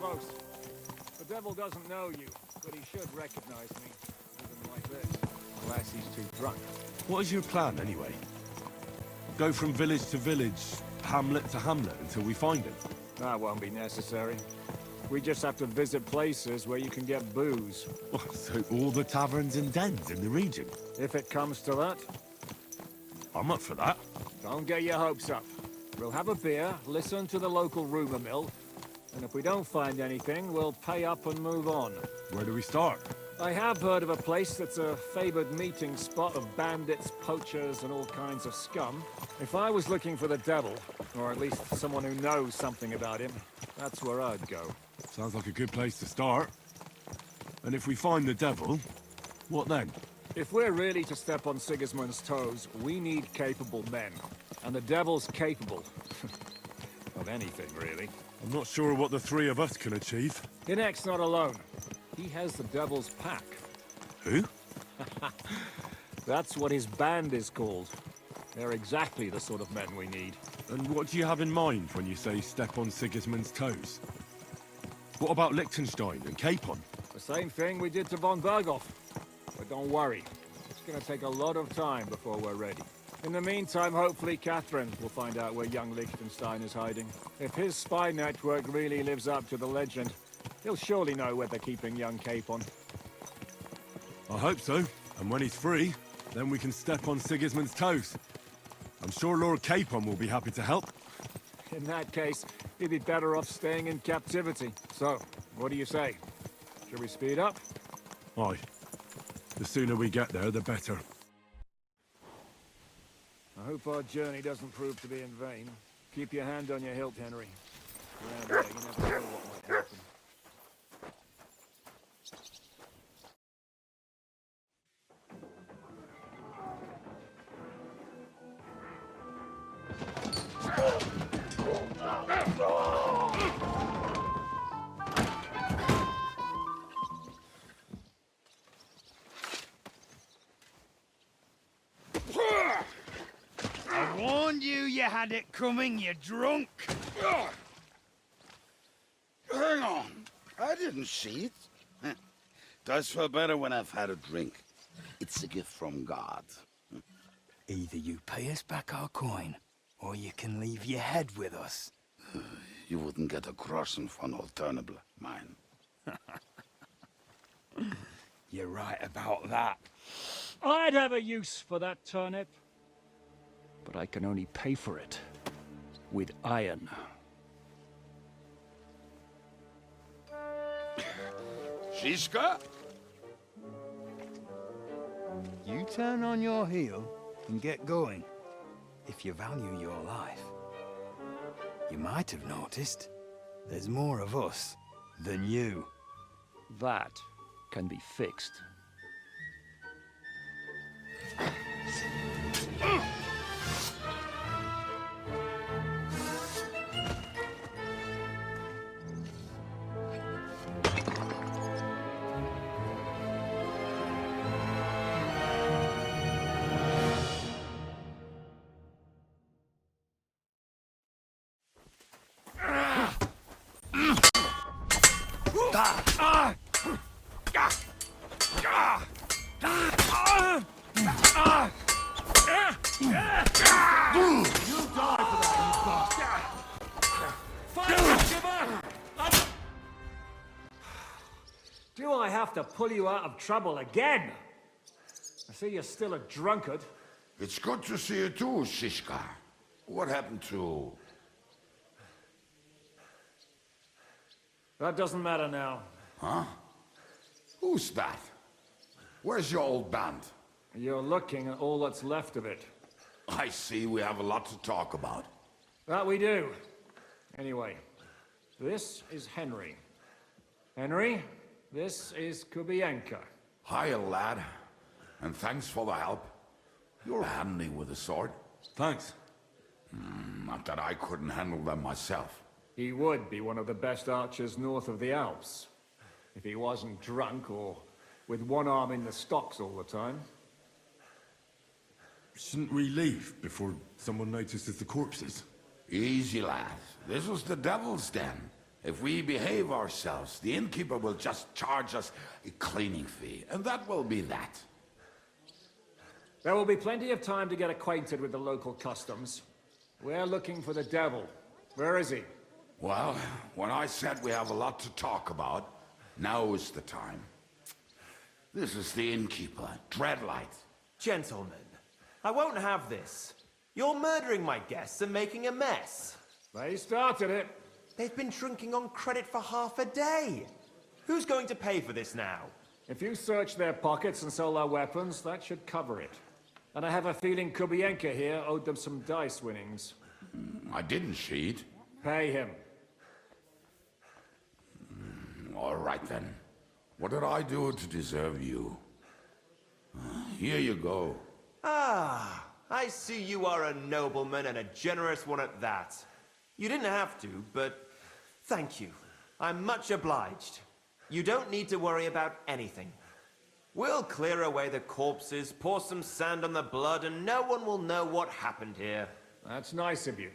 close. The devil doesn't know you, but he should recognize me, even like this. Unless he's too drunk. What is your plan, anyway? Go from village to village, hamlet to hamlet, until we find him? That won't be necessary. We just have to visit places where you can get booze. Oh, so all the taverns and dens in the region? If it comes to that. I'm up for that. Don't get your hopes up. We'll have a beer, listen to the local rumor mill, and if we don't find anything, we'll pay up and move on. Where do we start? I have heard of a place that's a favored meeting spot of bandits, poachers, and all kinds of scum. If I was looking for the devil, or at least someone who knows something about him, that's where I'd go. Sounds like a good place to start. And if we find the devil, what then? If we're really to step on Sigismund's toes, we need capable men. And the devil's capable. of anything, really. I'm not sure what the three of us can achieve. Hinek's not alone. He has the devil's pack. Who? That's what his band is called. They're exactly the sort of men we need. And what do you have in mind when you say step on Sigismund's toes? What about Liechtenstein and Capon? The same thing we did to von Berghoff. But don't worry. It's gonna take a lot of time before we're ready. In the meantime, hopefully Catherine will find out where young Liechtenstein is hiding. If his spy network really lives up to the legend, he'll surely know where they're keeping young Capon. I hope so. And when he's free, then we can step on Sigismund's toes. I'm sure Lord Capon will be happy to help. In that case, he'd be better off staying in captivity. So, what do you say? Should we speed up? Aye. The sooner we get there, the better. I hope our journey doesn't prove to be in vain. Keep your hand on your hilt, Henry. Around there, you never know what might happen. I warned you had it coming, you drunk. Hang on. I didn't see it. Does feel better when I've had a drink. It's a gift from God. Either you pay us back our coin, or you can leave your head with us. You wouldn't get a groschen for an alternative, mine. You're right about that. I'd have a use for that turnip. But I can only pay for it with iron. Shiska? You turn on your heel and get going, if you value your life. You might have noticed there's more of us than you. That can be fixed. Do I have to pull you out of trouble again? I see you're still a drunkard. It's good to see you too, Shiska. What happened to... That doesn't matter now. Huh? Who's that? Where's your old band? You're looking at all that's left of it. I see we have a lot to talk about. That we do. Anyway, this is Henry. Henry, this is Kubienka. Hiya, lad. And thanks for the help. You're handy with a sword. Thanks. Not that I couldn't handle them myself. He would be one of the best archers north of the Alps. If he wasn't drunk or with one arm in the stocks all the time. Shouldn't we leave before someone notices the corpses? Easy, lad. This was the devil's den. If we behave ourselves, the innkeeper will just charge us a cleaning fee, and that will be that. There will be plenty of time to get acquainted with the local customs. We're looking for the devil. Where is he? Well, when I said we have a lot to talk about, now is the time. This is the innkeeper, Dreadlight. Gentlemen, I won't have this. You're murdering my guests and making a mess. They started it. They've been drinking on credit for half a day. Who's going to pay for this now? If you search their pockets and sell their weapons, that should cover it. And I have a feeling Kubienka here owed them some dice winnings. I didn't cheat. Pay him. All right then. What did I do to deserve you? Here you go. Ah, I see you are a nobleman and a generous one at that. You didn't have to, but thank you. I'm much obliged. You don't need to worry about anything. We'll clear away the corpses, pour some sand on the blood, and no one will know what happened here. That's nice of you.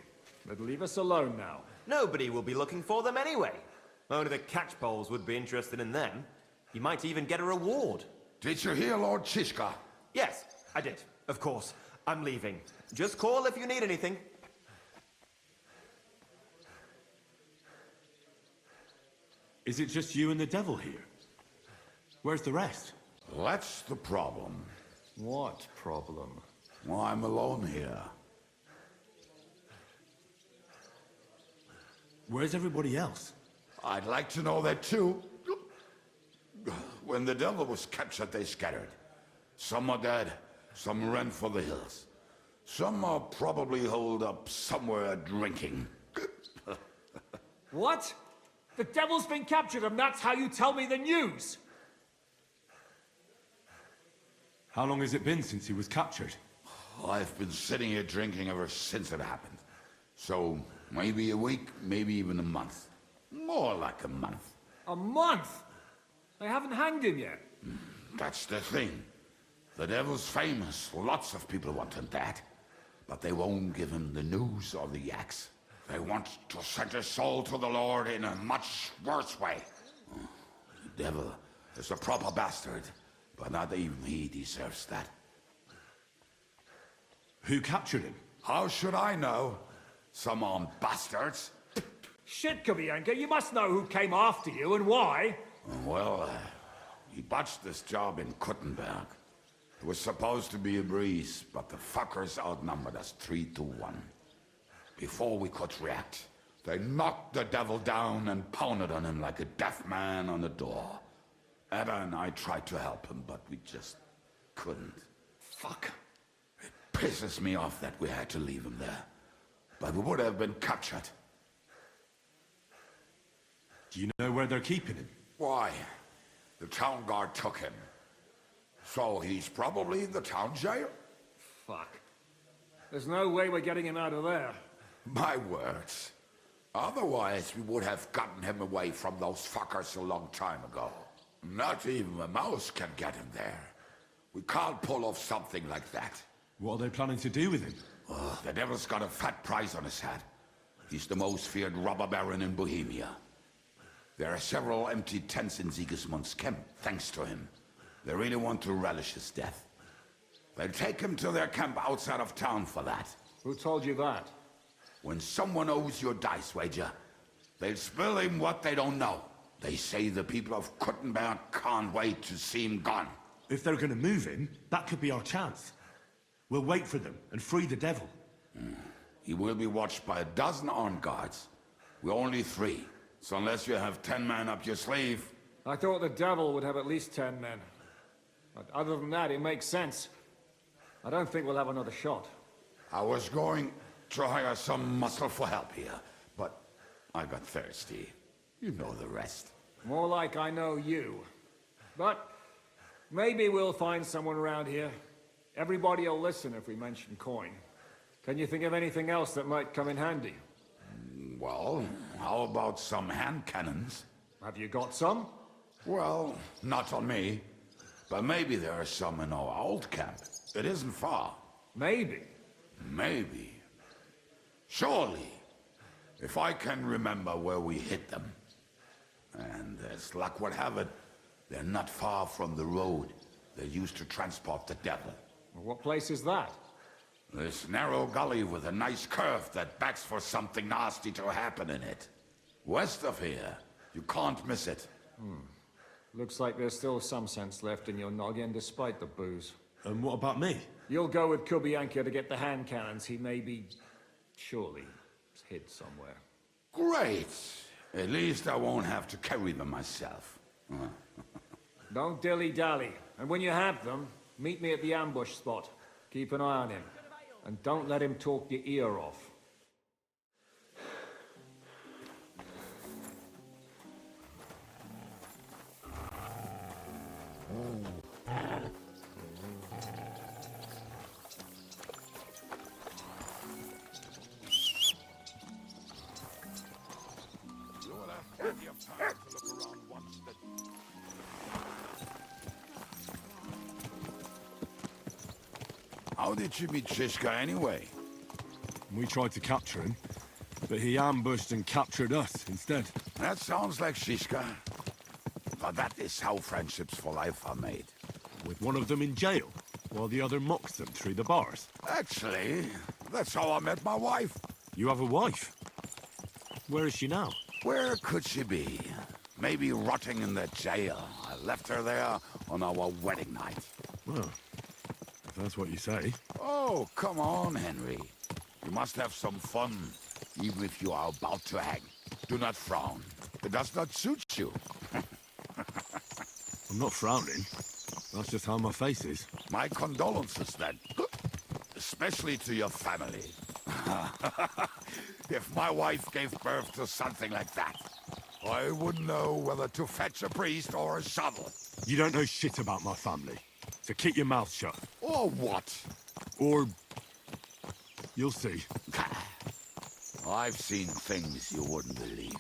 But leave us alone now. Nobody will be looking for them anyway. Only the catchpoles would be interested in them. You might even get a reward. Did you hear Lord Chishka? Yes, I did. Of course. I'm leaving. Just call if you need anything. Is it just you and the devil here? Where's the rest? That's the problem. What problem? Well, I'm alone here. Where's everybody else? I'd like to know that too. When the devil was captured, they scattered. Some are dead, some ran for the hills. Some are probably holed up somewhere drinking. What? The devil's been captured and that's how you tell me the news? How long has it been since he was captured? I've been sitting here drinking ever since it happened. So, maybe a week, maybe even a month. More like a month. A month? They haven't hanged him yet. That's the thing. The devil's famous. Lots of people want him dead. But they won't give him the news or the axe. They want to send his soul to the Lord in a much worse way. The devil is a proper bastard, but not even he deserves that. Who captured him? How should I know? Some armed bastards. Shit, Kubienka, you must know who came after you and why. Well, he botched this job in Kuttenberg. It was supposed to be a breeze, but the fuckers outnumbered us 3-1. Before we could react, they knocked the devil down and pounded on him like a deaf man on a door. Ada and I tried to help him, but we just couldn't. Fuck. It pisses me off that we had to leave him there. But we would have been captured. Do you know where they're keeping him? Why? The town guard took him. So he's probably in the town jail? Fuck. There's no way we're getting him out of there. My words. Otherwise, we would have gotten him away from those fuckers a long time ago. Not even a mouse can get him there. We can't pull off something like that. What are they planning to do with him? The devil's got a fat price on his head. He's the most feared robber baron in Bohemia. There are several empty tents in Sigismund's camp, thanks to him. They really want to relish his death. They'll take him to their camp outside of town for that. Who told you that? When someone owes you a dice wager, they'll spill him what they don't know. They say the people of Kuttenberg can't wait to see him gone. If they're gonna move him, that could be our chance. We'll wait for them and free the devil. He will be watched by 12 armed guards. We're only 3, so unless you have 10 men up your sleeve... I thought the devil would have at least 10 men. But other than that, it makes sense. I don't think we'll have another shot. I was going to hire some muscle for help here, but I got thirsty. You know the rest. More like I know you. But maybe we'll find someone around here. Everybody will listen if we mention coin. Can you think of anything else that might come in handy? Well, how about some hand cannons? Have you got some? Well, not on me. But maybe there are some in our old camp. It isn't far. Maybe. Maybe. Surely. If I can remember where we hid them. as luck would have it, they're not far from the road they used to transport the devil. Well, what place is that? This narrow gully with a nice curve that backs for something nasty to happen in it. West of here, you can't miss it. Looks like there's still some sense left in your noggin despite the booze. And what about me? You'll go with Kubianka to get the hand cannons. He may be... surely hid somewhere. Great. At least I won't have to carry them myself. Don't dilly-dally. And when you have them, meet me at the ambush spot. Keep an eye on him. And don't let him talk your ear off. You will have plenty of time to look around once the... How did you meet Shishka anyway? We tried to capture him, but he ambushed and captured us instead. That sounds like Shishka. But that is how friendships for life are made. With one of them in jail, while the other mocks them through the bars. Actually, that's how I met my wife. You have a wife? Where is she now? Where could she be? Maybe rotting in the jail. I left her there on our wedding night. Well, if that's what you say. Oh, come on, Henry. You must have some fun, even if you are about to hang. Do not frown. It does not suit you. I'm not frowning. That's just how my face is. My condolences, then. Especially to your family. If my wife gave birth to something like that, I wouldn't know whether to fetch a priest or a shovel. You don't know shit about my family, so keep your mouth shut. Or what? Or... you'll see. I've seen things you wouldn't believe.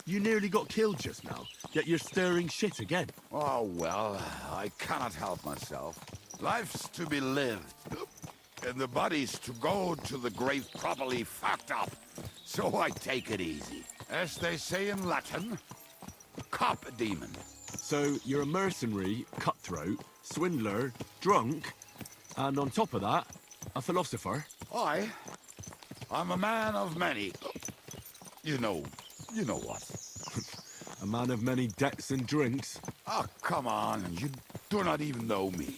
You nearly got killed just now, yet you're stirring shit again. Oh, well, I cannot help myself. Life's to be lived, and the body's to go to the grave properly fucked up. So I take it easy. As they say in Latin, cop a demon. So you're a mercenary, cutthroat, swindler, drunk, and on top of that, a philosopher? I'm a man of many... You know what. A man of many debts and drinks? Oh, come on, you do not even know me.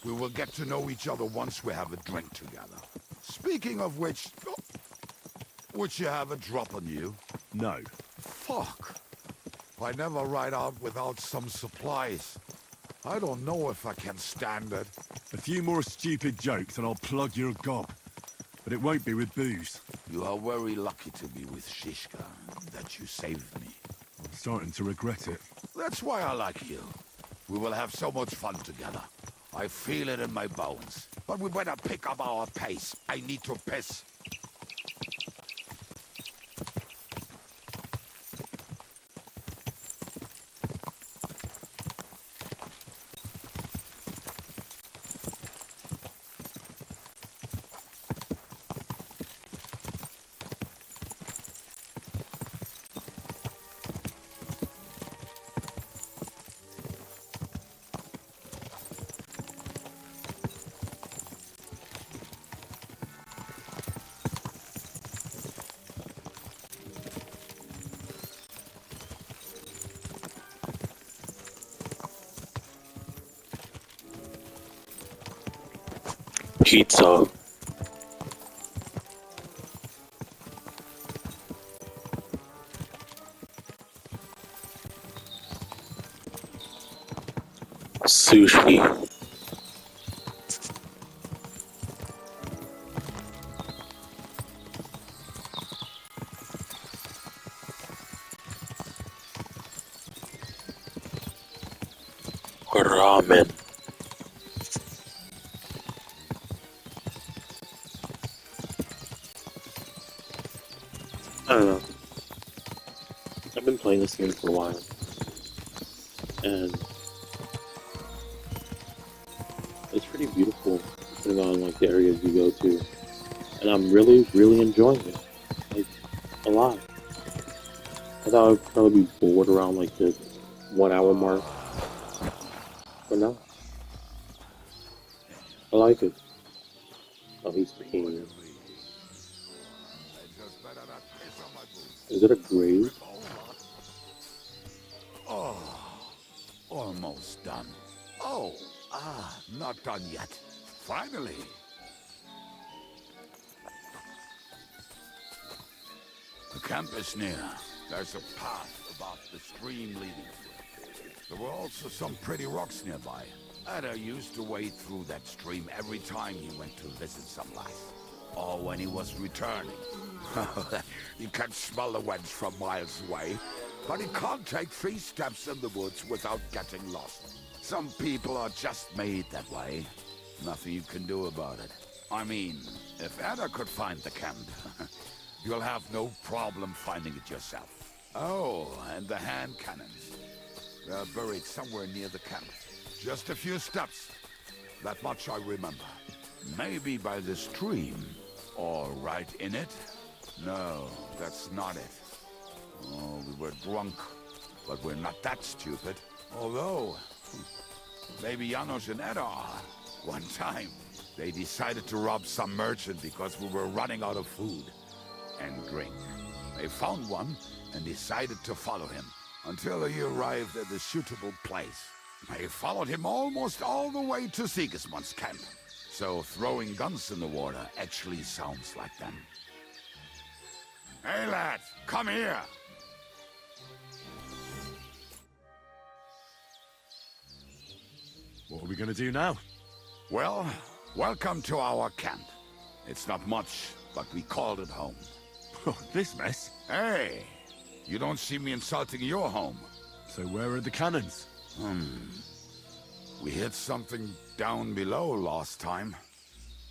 We will get to know each other once we have a drink together. Speaking of which, would you have a drop on you? No. Fuck. I never ride out without some supplies. I don't know if I can stand it. A few more stupid jokes and I'll plug your gob. But it won't be with booze. You are very lucky to be with Shishka, that you saved me. I'm starting to regret it. That's why I like you. We will have so much fun together. I feel it in my bones. But we better pick up our pace. I need to piss. Pizza. Sushi. Ramen. I don't know. I've been playing this game for a while, and it's pretty beautiful depending on like the areas you go to, and I'm really enjoying it, like a lot. I thought I'd probably be bored around like this 1 hour mark. But no. I like it. Oh, he's peeing. Is it a grave? Almost done. Oh, not done yet. Finally. The camp is near. There's a path about the stream leading to it. There were also some pretty rocks nearby. Ada used to wade through that stream every time he went to visit some lass. Or when he was returning. He can smell the wench from miles away, but he can't take 3 steps in the woods without getting lost. Some people are just made that way. Nothing you can do about it. I mean, if Ada could find the camp, you'll have no problem finding it yourself. Oh, and the hand cannons. They're buried somewhere near the camp. Just a few steps. That much I remember. Maybe by the stream. Or right in it? No, that's not it. Oh, we were drunk. But we're not that stupid. Although, maybe Janos and Edda are. One time, they decided to rob some merchant because we were running out of food and drink. They found one and decided to follow him until he arrived at a suitable place. They followed him almost all the way to Sigismund's camp. So throwing guns in the water actually sounds like them. Hey lad, come here! What are we gonna do now? Well, welcome to our camp. It's not much, but we called it home. Oh, this mess? Hey, you don't see me insulting your home. So where are the cannons? We hit something down below last time.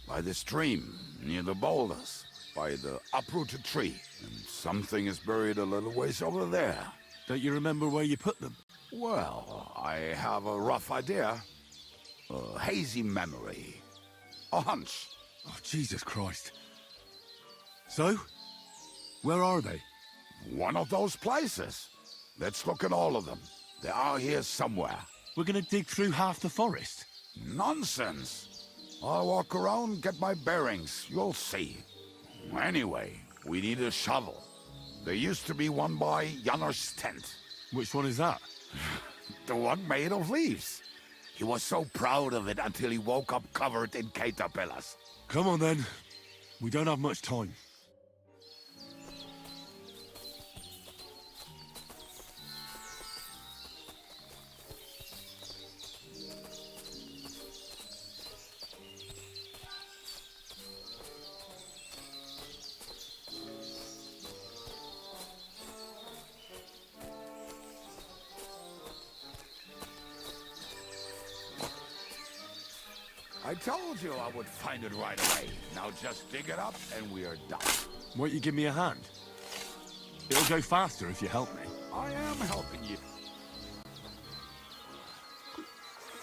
By the stream, near the boulders, by the uprooted tree. And something is buried a little ways over there. Don't you remember where you put them? Well, I have a rough idea. A hazy memory. A hunch. Oh, Jesus Christ. So? Where are they? One of those places. Let's look at all of them. They are here somewhere. We're gonna dig through half the forest. Nonsense. I'll walk around, get my bearings. You'll see. Anyway, we need a shovel. There used to be one by Janner's tent. Which one is that? The one made of leaves. He was so proud of it until he woke up covered in caterpillars. Come on then. We don't have much time. I told you I would find it right away. Now just dig it up and we are done. Won't you give me a hand? It'll go faster if you help me. I am helping you.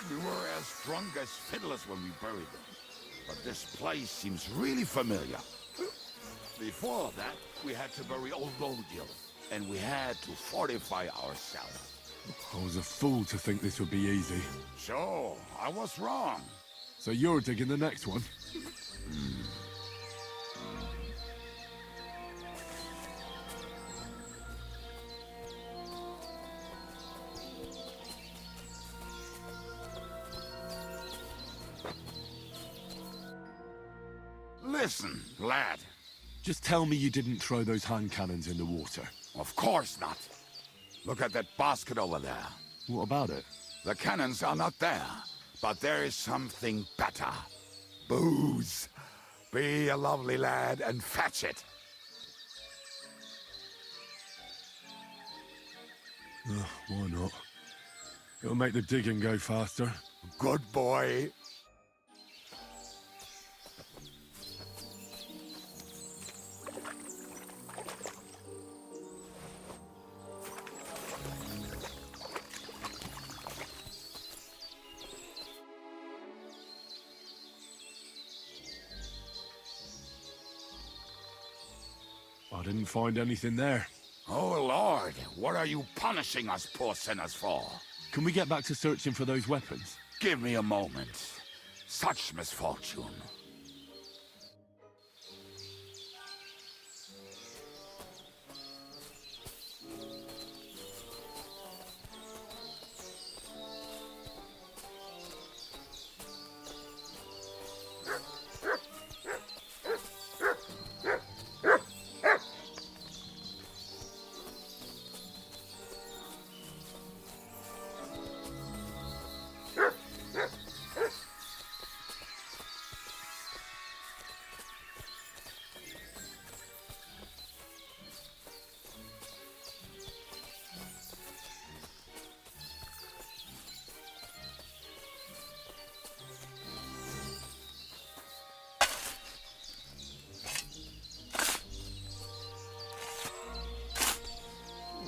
We were as drunk as fiddlers when we buried them. But this place seems really familiar. Before that, we had to bury old Lodil, and we had to fortify ourselves. I was a fool to think this would be easy. So, I was wrong. So you're digging the next one? Listen, lad. Just tell me you didn't throw those hand cannons in the water. Of course not. Look at that basket over there. What about it? The cannons are not there, but there is something better. Booze. Be a lovely lad and fetch it. Why not? It'll make the digging go faster. Good boy. I didn't find anything there. Oh, Lord, what are you punishing us poor sinners for? Can we get back to searching for those weapons? Give me a moment. Such misfortune.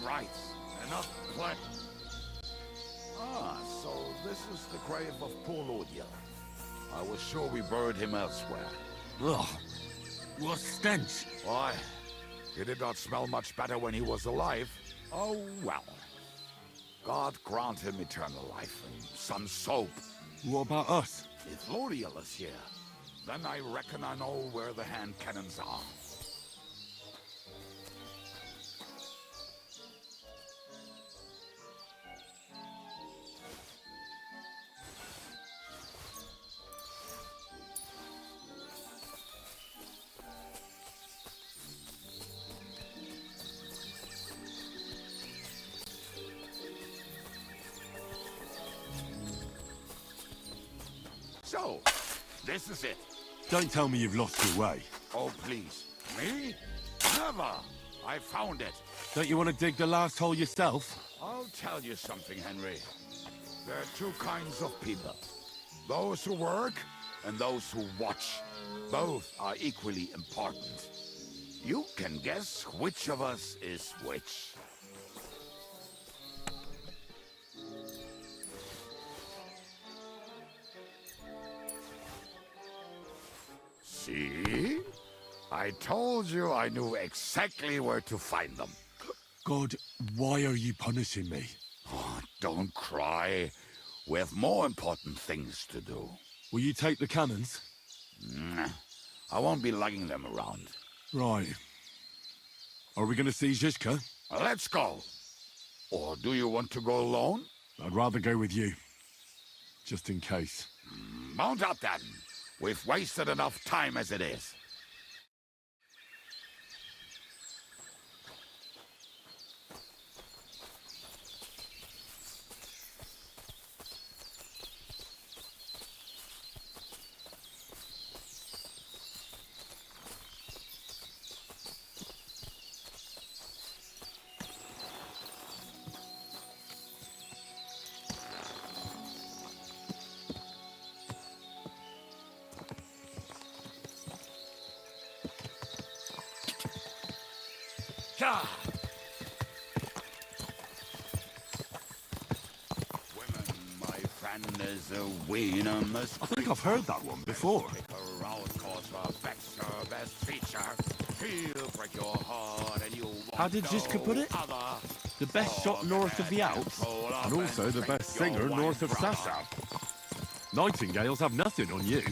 Right. Enough play. Ah, so this is the grave of poor Lord Yeller. I was sure we buried him elsewhere. Ugh. What stench! Why? He did not smell much better when he was alive. Oh, well. God grant him eternal life and some soap. What about us? If Lord Yeller's here, then I reckon I know where the hand cannons are. So, this is it. Don't tell me you've lost your way. Oh, please. Me? Never! I found it. Don't you want to dig the last hole yourself? I'll tell you something, Henry. There are two kinds of people. Those who work and those who watch. Both are equally important. You can guess which of us is which. See? I told you I knew exactly where to find them. God, why are you punishing me? Oh, don't cry. We have more important things to do. Will you take the cannons? Nah, I won't be lugging them around. Right. Are we going to see Zizka? Let's go. Or do you want to go alone? I'd rather go with you. Just in case. Mount up then. We've wasted enough time as it is. Women, my friend, is a winner must I think I've heard that one before. pick her out 'cause her back's her best feature. She'll break your heart and you How did Zizka put it? The best shot north of the Alps, and also the best singer north of Sasha. Nightingales have nothing on you.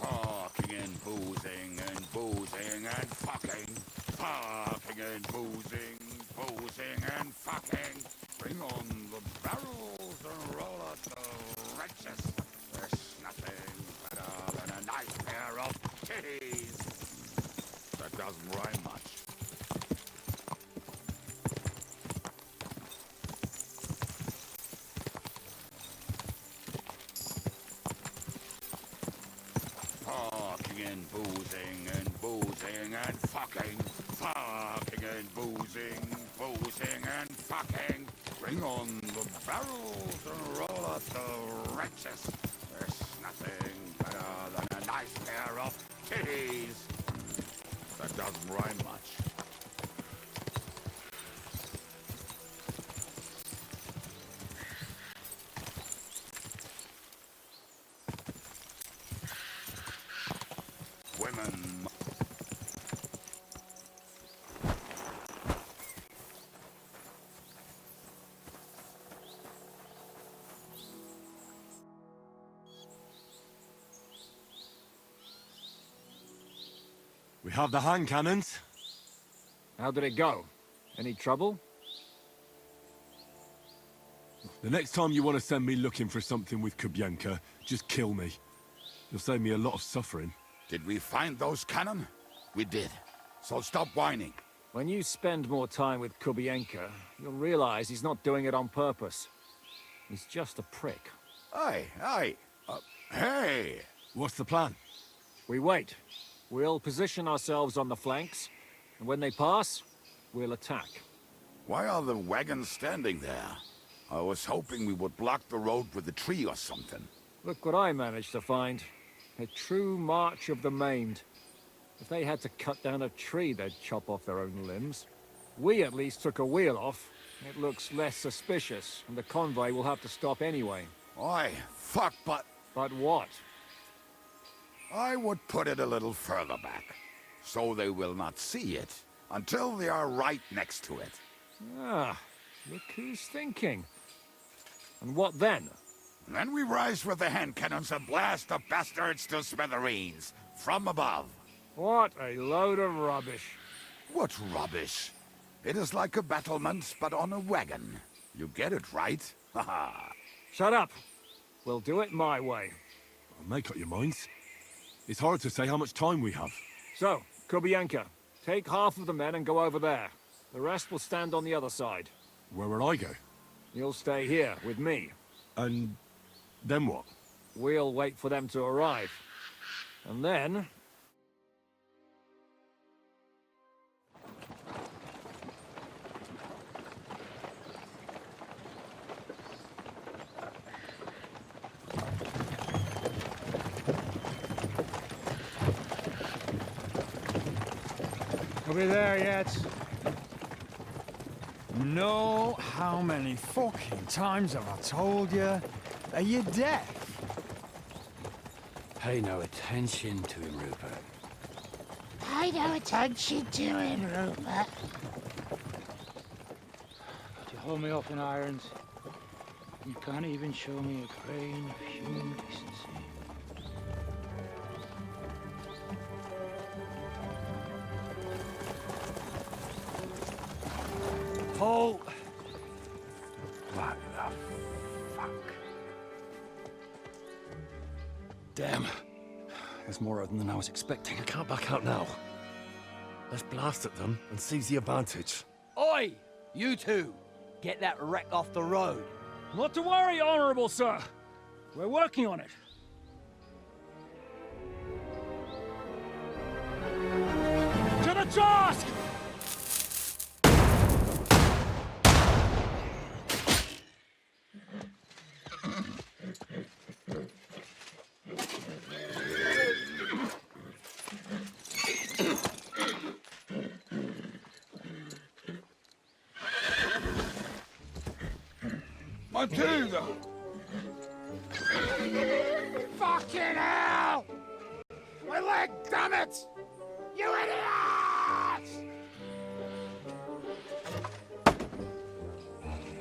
Fucking and boozing and boozing and fucking. Fucking and boozing and fucking. Bring on the barrels and roll out the wretches. There's nothing better than a nice pair of titties. That doesn't rhyme much. Fucking and boozing and fucking. Fucking and boozing and fucking. Bring on the barrels and roll out the wretches. There's nothing better than a nice pair of titties. That doesn't rhyme much. We have the hand cannons. How did it go? Any trouble? The next time you want to send me looking for something with Kubienka, just kill me. You'll save me a lot of suffering. Did we find those cannon? We did. So stop whining. When you spend more time with Kubienka, you'll realize he's not doing it on purpose. He's just a prick. Aye. Hey! What's the plan? We wait. We'll position ourselves on the flanks, and when they pass, we'll attack. Why are the wagons standing there? I was hoping we would block the road with a tree or something. Look what I managed to find. A true march of the maimed. If they had to cut down a tree, they'd chop off their own limbs. We at least took a wheel off. It looks less suspicious, and the convoy will have to stop anyway. Oi, fuck, but But what? I would put it a little further back, so they will not see it until they are right next to it. Ah, look who's thinking. And what then? Then we rise with the hand cannons and blast the bastards to smithereens, from above. What a load of rubbish. What rubbish! It is like a battlement, but on a wagon. You get it, right? Haha. Shut up. We'll do it my way. Make up your minds. It's hard to say how much time we have. So, Kubienka, take half of the men and go over there. The rest will stand on the other side. Where will I go? You'll stay here with me. And then what? We'll wait for them to arrive. And then... Are we there yet? No, how many fucking times have I told you? Are you deaf? Pay no attention to him, Rupert. Pay no attention to him, Rupert. You hold me up in irons. You can't even show me a grain of human decency. Paul! What the fuck? Damn. There's more of them than I was expecting. I can't back out now. Let's blast at them and seize the advantage. Oi! You two! Get that wreck off the road. Not to worry, Honorable Sir. We're working on it. To the task! Matilda! Fucking hell! My leg, damn it! You idiots!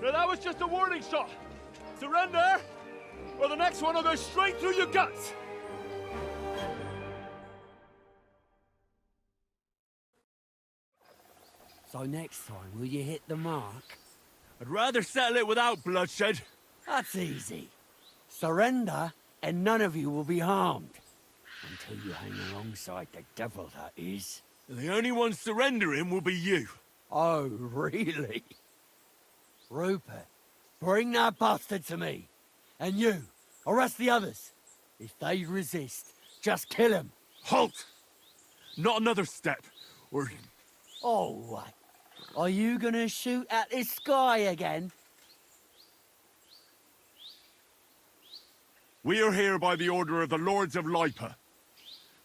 Now that was just a warning shot. Surrender, or the next one will go straight through your guts. So next time, will you hit the mark? I'd rather settle it without bloodshed. That's easy. Surrender, and none of you will be harmed. Until you hang alongside the devil, that is. The only one surrendering will be you. Oh, really? Rupert, bring that bastard to me. And you, arrest the others. If they resist, just kill them. Halt! Not another step, or... Oh, what? Are you gonna shoot at this sky again? We are here by the order of the Lords of Lipa.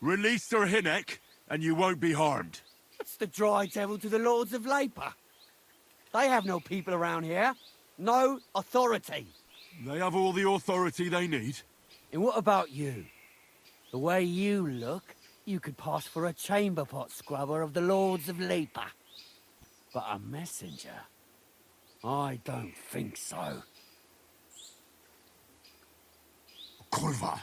Release Sir Hinnek, and you won't be harmed. What's the dry devil to the Lords of Labour? They have no people around here. No authority. They have all the authority they need. And what about you? The way you look, you could pass for a chamber pot scrubber of the Lords of Leaper. But a messenger? I don't think so. Kurva!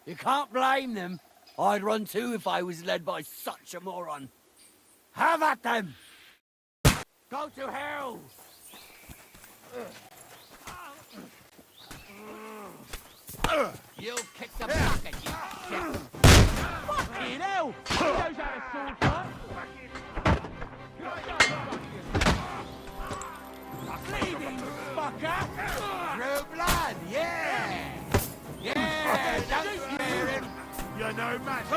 You can't blame them. I'd run too if I was led by such a moron. Have at them! Go to hell! You'll kick the bucket, you shit! Fucking hell! He knows how to sword fight! Bleeding, fucker! True blood, yeah! Yeah, don't fear him! You're no match!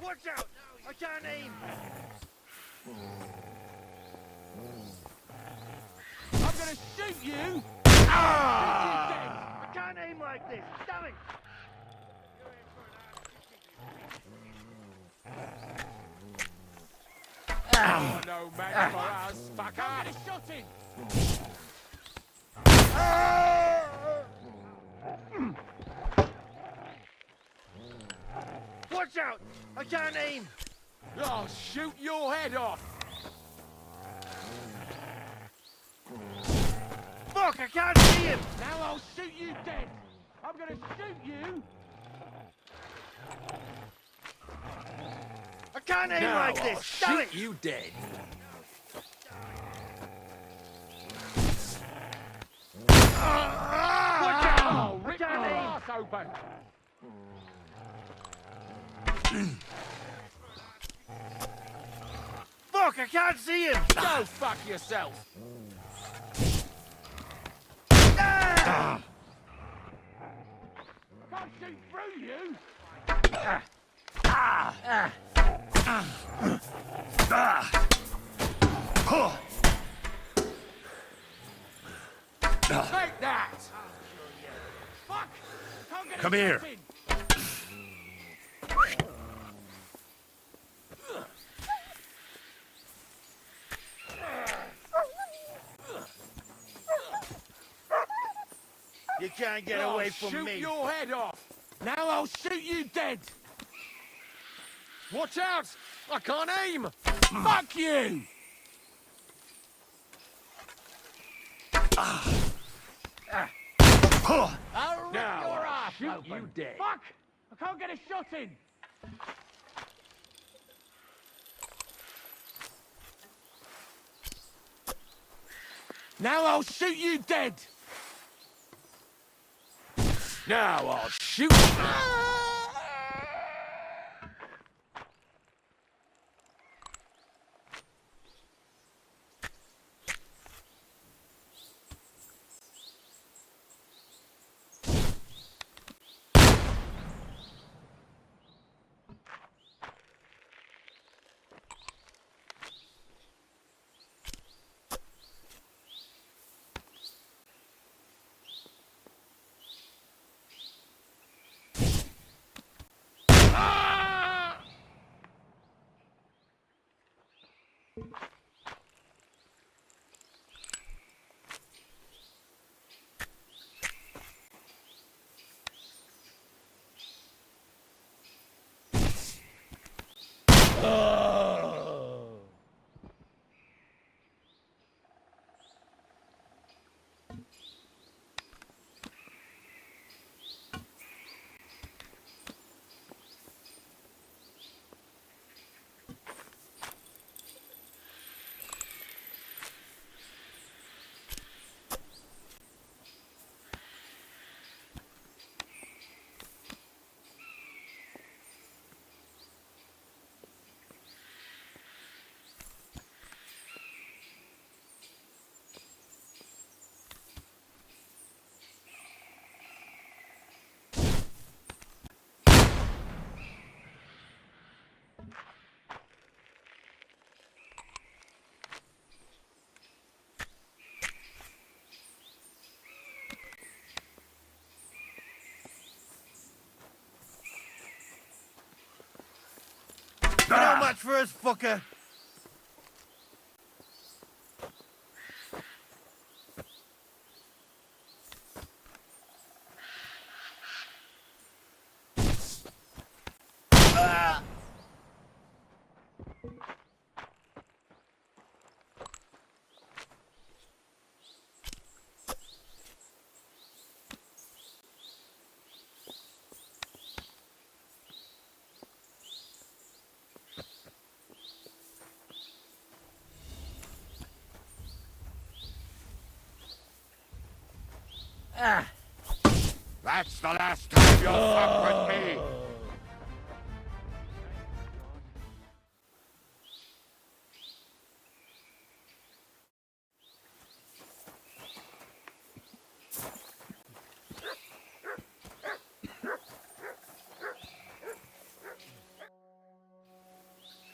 Watch out! I can't aim! I'm gonna shoot you! I can't aim like this! Damn it! Oh, no match for us, fucker! I'm gonna shot him! Watch out! I can't aim! I'll shoot your head off! Fuck! I can't see him! Now I'll shoot you dead! I'm gonna shoot you! I can't aim like this! Damn it! you dead! Watch out! Oh, I rip can't your aim! ass open! Fuck! I can't see him! Go fuck yourself! Can't shoot through you! Take that! Fuck! Can't get a Come here. shot in. You can't get I'll away from shoot me! your head off! Now I'll shoot you dead! Watch out! I can't aim! Fuck you! I'll rip Now your I'll ass shoot open. you dead. Fuck! I can't get a shot in! Now I'll shoot you dead! Now I'll shoot! first, fucker! That's the last time you'll fuck with me!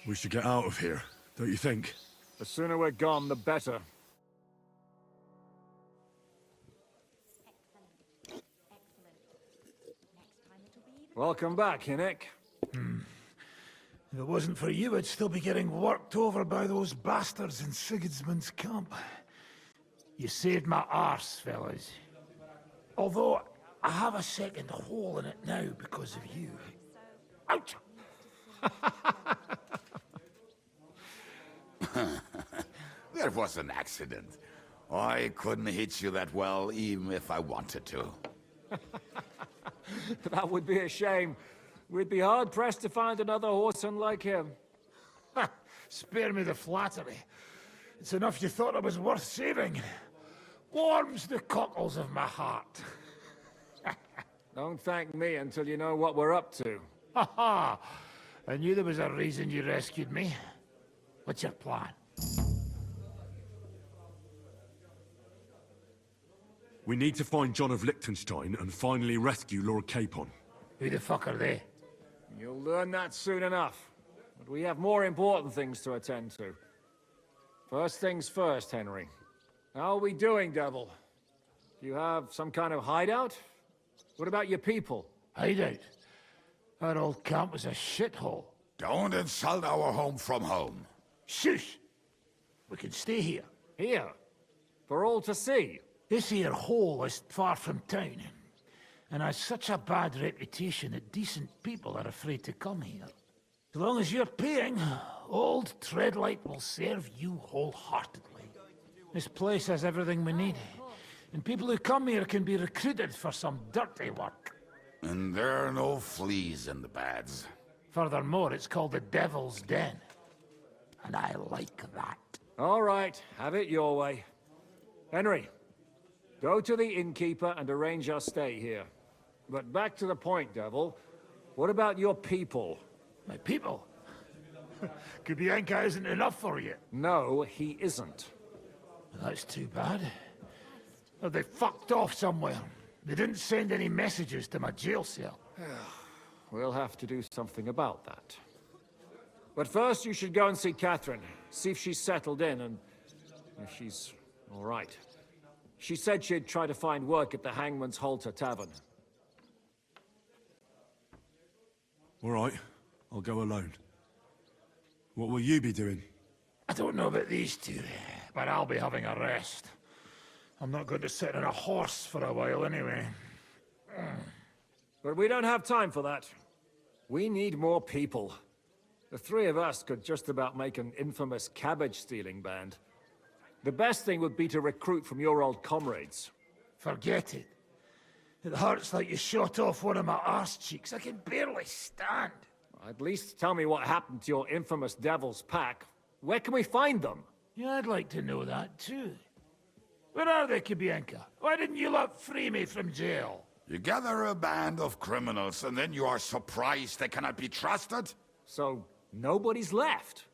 We should get out of here, don't you think? The sooner we're gone, the better. Welcome back, Hinnick. If it wasn't for you, I'd still be getting worked over by those bastards in Sigismund's camp. You saved my arse, fellas. Although, I have a second hole in it now because of you. Ouch! That was an accident. I couldn't hit you that well, even if I wanted to. That would be a shame. We'd be hard-pressed to find another horseman like him. Spare me the flattery. It's enough you thought I was worth saving. Warms the cockles of my heart. Don't thank me until you know what we're up to. Ha ha! I knew there was a reason you rescued me. What's your plan? We need to find John of Liechtenstein and finally rescue Lord Capon. Who the fuck are they? You'll learn that soon enough. But we have more important things to attend to. First things first, Henry. How are we doing, Devil? Do you have some kind of hideout? What about your people? Hideout? Our old camp was a shithole. Don't insult our home from home. Shush! We can stay here. Here? For all to see? This here hole is far from town, and has such a bad reputation that decent people are afraid to come here. As long as you're paying, old Treadlight will serve you wholeheartedly. This place has everything we need, and people who come here can be recruited for some dirty work. And there are no fleas in the beds. Furthermore, it's called the Devil's Den, and I like that. All right, have it your way. Henry, go to the innkeeper and arrange our stay here. But back to the point, Devil. What about your people? My people? Kubienka isn't enough for you. No, he isn't. That's too bad. Well, they fucked off somewhere. They didn't send any messages to my jail cell. We'll have to do something about that. But first, you should go and see Catherine. See if she's settled in and if she's all right. She said she'd try to find work at the Hangman's Halter Tavern. All right, I'll go alone. What will you be doing? I don't know about these two, but I'll be having a rest. I'm not going to sit on a horse for a while anyway. But we don't have time for that. We need more people. The three of us could just about make an infamous cabbage-stealing band. The best thing would be to recruit from your old comrades. Forget it. It hurts like you shot off one of my arse cheeks. I can barely stand. At least tell me what happened to your infamous Devil's Pack. Where can we find them? Yeah, I'd like to know that too. Where are they, Kubienka? Why didn't you lot free me from jail? You gather a band of criminals and then you are surprised they cannot be trusted? So, nobody's left?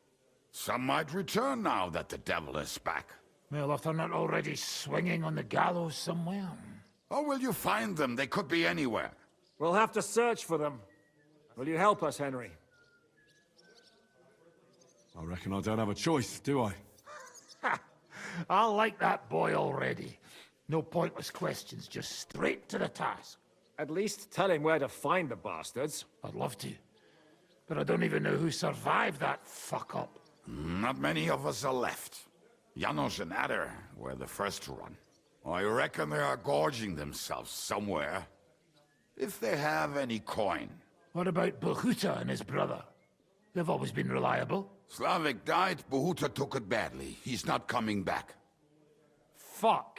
Some might return now that the devil is back. Well, if they're not already swinging on the gallows somewhere. How will you find them? They could be anywhere. We'll have to search for them. Will you help us, Henry? I reckon I don't have a choice, do I? I like that boy already. No pointless questions, just straight to the task. At least tell him where to find the bastards. I'd love to. But I don't even know who survived that fuck-up. Not many of us are left. Janos and Adder were the first to run. I reckon they are gorging themselves somewhere. If they have any coin. What about Bohuta and his brother? They've always been reliable. Slavik died, Bohuta took it badly. He's not coming back. Fuck.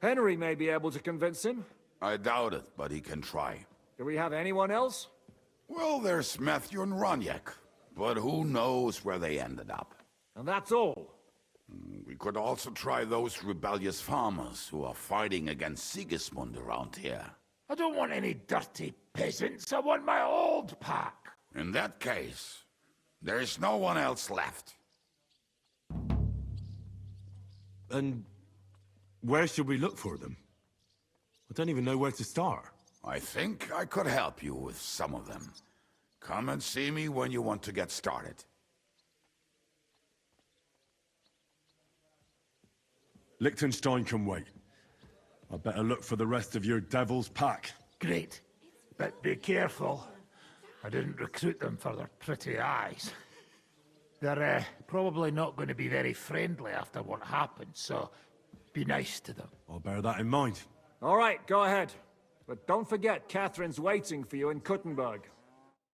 Henry may be able to convince him. I doubt it, but he can try. Do we have anyone else? Well, there's Matthew and Roniak, but who knows where they ended up. And that's all. We could also try those rebellious farmers who are fighting against Sigismund around here. I don't want any dirty peasants. I want my old pack. In that case, there's no one else left. And where should we look for them? I don't even know where to start. I think I could help you with some of them. Come and see me when you want to get started. Liechtenstein can wait. I better look for the rest of your devil's pack. Great. But be careful. I didn't recruit them for their pretty eyes. They're probably not going to be very friendly after what happened, so be nice to them. I'll bear that in mind. All right, go ahead. But don't forget, Catherine's waiting for you in Kuttenberg.